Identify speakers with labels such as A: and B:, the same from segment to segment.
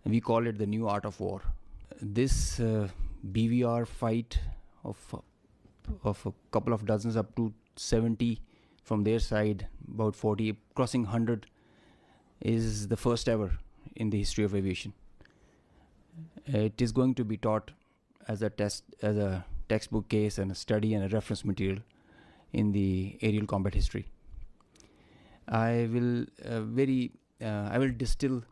A: We call it the new art of war. This BVR fight of a couple of dozens up to 70 from their side, about 40, crossing 100, is the first ever in the history of aviation. It is going to be taught as a textbook case and a study and a reference material in the aerial combat history. I will distill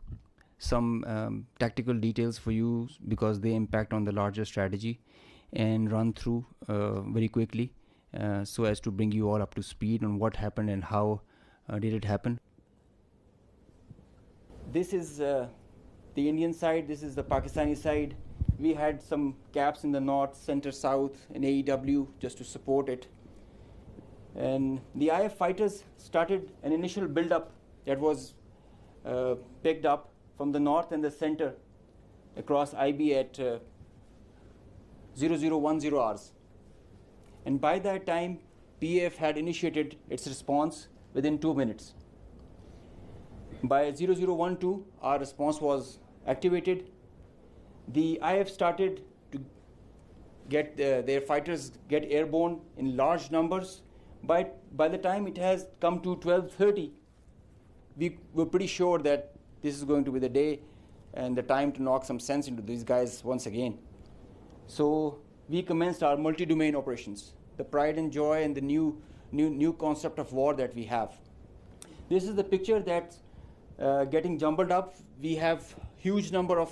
A: some tactical details for you because they impact on the larger strategy, and run through very quickly so as to bring you all up to speed on what happened and how did it happen. This is the Indian side, this is the Pakistani side. We had some gaps in the north, center, south, and AEW just to support it. And the IF fighters started an initial build-up that was picked up from the north and the center across IB at 0010 hours. And by that time, PAF had initiated its response within 2 minutes. By 0012, our response was activated. The IF started to get their fighters get airborne in large numbers. By the time it has come to 12:30, we were pretty sure that this is going to be the day and the time to knock some sense into these guys once again. So we commenced our multi-domain operations, the pride and joy and the new concept of war that we have. This is the picture that's getting jumbled up. We have huge number of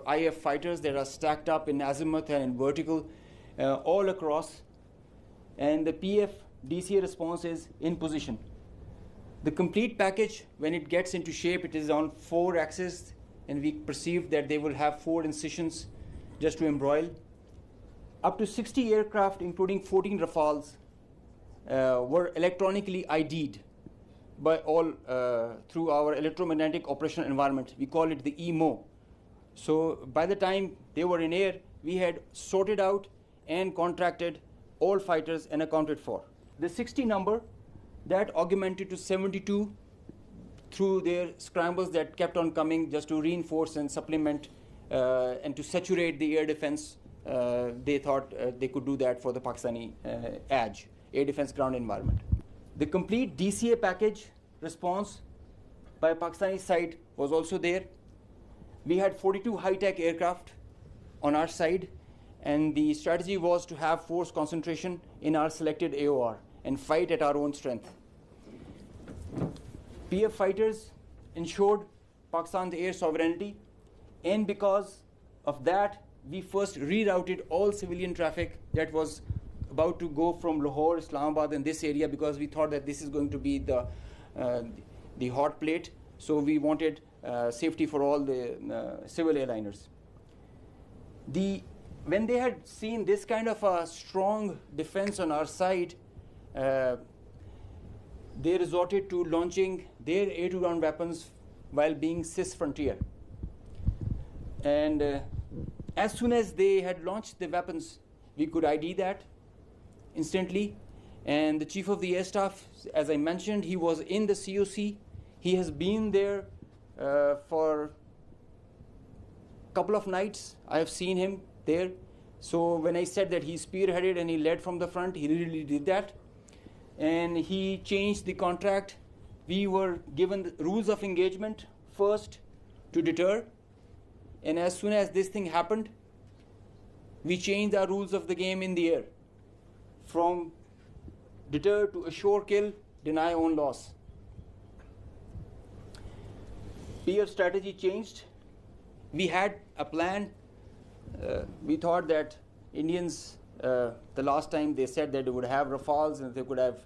A: IF fighters that are stacked up in azimuth and in vertical all across, and the PF DCA response is in position. The complete package, when it gets into shape, it is on 4 axes, and we perceive that they will have 4 incisions just to embroil. Up to 60 aircraft, including 14 Rafales, were electronically ID'd by all through our electromagnetic operational environment. We call it the EMO. So by the time they were in air, we had sorted out and contracted all fighters and accounted for. The 60 number, that augmented to 72 through their scrambles that kept on coming just to reinforce and supplement and to saturate the air defense. They thought they could do that for the Pakistani ADGE, air defense ground environment. The complete DCA package response by Pakistani side was also there. We had 42 high-tech aircraft on our side, and the strategy was to have force concentration in our selected AOR and fight at our own strength. PF fighters ensured Pakistan's air sovereignty, and because of that, we first rerouted all civilian traffic that was about to go from Lahore, Islamabad, and this area, because we thought that this is going to be the hot plate. So we wanted safety for all the civil airliners. When they had seen this kind of a strong defense on our side, they resorted to launching their air-to-ground weapons while being cis-frontier. And as soon as they had launched the weapons, we could ID that instantly. And the Chief of the Air Staff, as I mentioned, he was in the COC. He has been there for a couple of nights. I have seen him there. So when I said that he spearheaded and he led from the front, he really did that. And he changed the contract. We were given the rules of engagement first to deter. And as soon as this thing happened, we changed our rules of the game in the air from deter to assure kill, deny own loss. PF strategy changed. We had a plan. We thought that Indians, the last time they said that they would have Rafales and they could have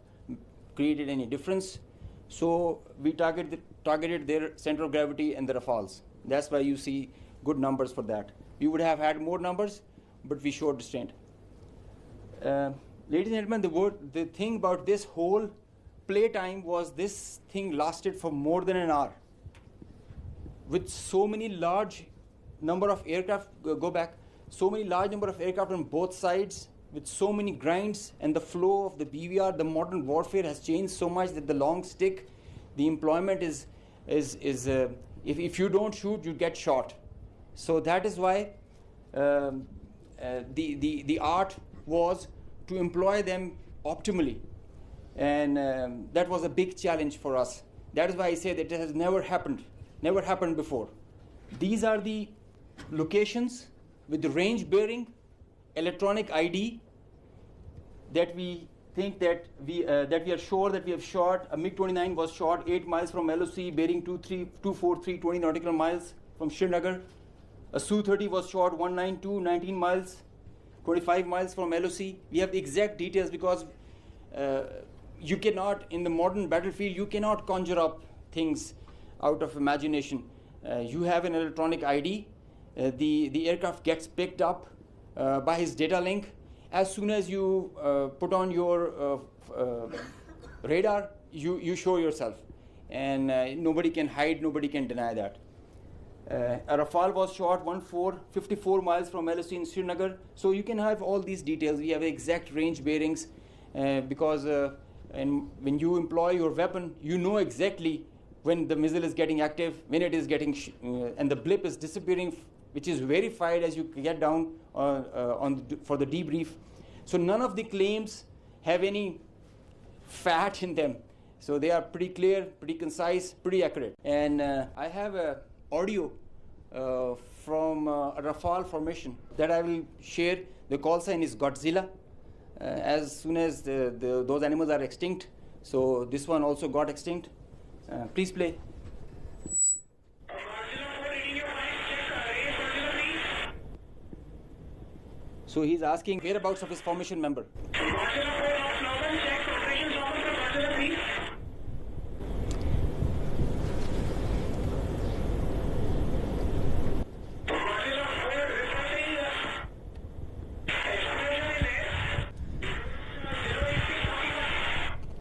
A: created any difference. So we targeted their center of gravity and the Rafales. That's why you see good numbers for that. We would have had more numbers, but we showed restraint. Ladies and gentlemen, the thing about this whole playtime was this thing lasted for more than an hour. With so many large number of aircraft, so many large number of aircraft on both sides, with so many grinds, and the flow of the BVR, the modern warfare has changed so much that the long stick, the employment is if you don't shoot, you get shot. So that is why the art was to employ them optimally, and that was a big challenge for us. That is why I say that it has never happened before. These are the locations with the range bearing, electronic ID, that we think that we are sure that we have shot. A MiG-29 was shot 8 miles from LOC, bearing 243, 20 nautical miles from Srinagar. A Su-30 was shot 192, 19 miles, 25 miles from LOC. We have the exact details because you cannot, in the modern battlefield, you cannot conjure up things out of imagination. You have an electronic ID. The aircraft gets picked up by his data link. As soon as you put on your radar, you show yourself. And nobody can hide, nobody can deny that. A Rafale was shot 54 miles from LOC in Srinagar. So you can have all these details. We have exact range bearings because when you employ your weapon, you know exactly when the missile is getting active, when it is getting, and the blip is disappearing, which is verified as you get down for the debrief. So none of the claims have any fat in them. So they are pretty clear, pretty concise, pretty accurate. And I have a audio from a Rafale formation that I will share. The call sign is Godzilla. As soon as those animals are extinct, so this one also got extinct. Please play. So he's asking whereabouts of his formation member.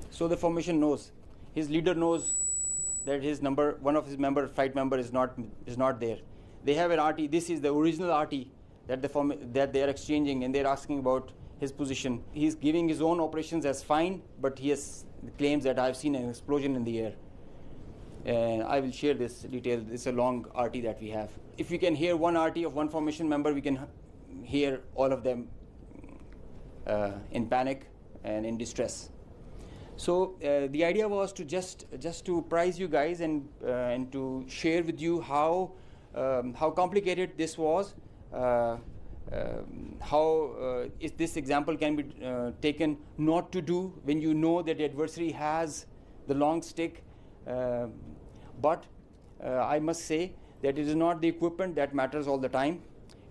A: So the formation knows, his leader knows that his number, one of his flight member is not there. They have an RT. This is the original RT that they are exchanging, and they're asking about his position. He's giving his own operations as fine, but he has claims that I've seen an explosion in the air. And I will share this detail. It's a long RT that we have. If we can hear one RT of one formation member, we can hear all of them in panic and in distress. So the idea was to just to prize you guys and to share with you how complicated this was, how this example can be taken not to do when you know that the adversary has the long stick. But I must say that it is not the equipment that matters all the time.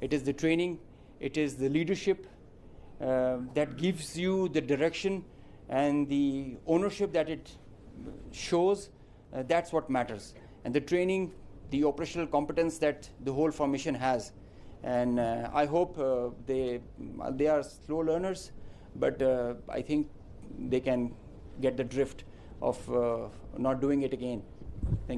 A: It is the training, it is the leadership that gives you the direction and the ownership that it shows. That's what matters. And the training, the operational competence that the whole formation has. And I hope they are slow learners, but I think they can get the drift of not doing it again. Thank you.